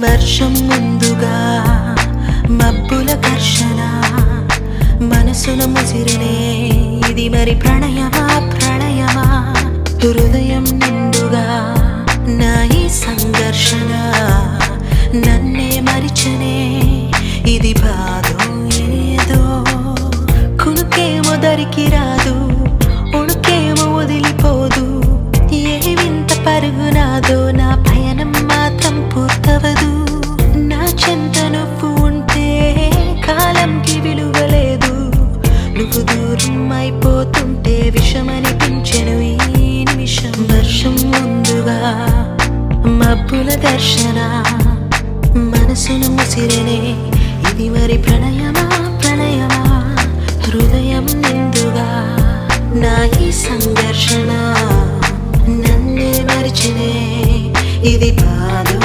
వర్షం ముందుగా మబ్బుల ఘర్షణ మనసున ముసిరినే ఇది మరి ప్రణయమా ప్రణయమా హృదయం నిండుగా నా ఈ సంఘర్షణ నన్నే మరిచనే ఇది బాధో ఏదో కునుకేమో దరికి రాదు ఉణుకేమో వదిలిపోదు ఏ వింత పరుగునాదో నా పయనం మాత్రం పూర్తవదు నా చెంత నువ్వు ఉంటే కాలంకి విలువలేదు నువ్వు దూరం అయిపోతుంటే విషమనిపించెను ఈ నిమిషం వర్షం ముందుగా మబ్బుల దర్శన మనసును ముసిరనే ఇది మరి ప్రణయమా ప్రణయమా హృదయం నిండుగా నా ఈ సంఘర్షణ నన్నే మరిచినే ఇది బాధో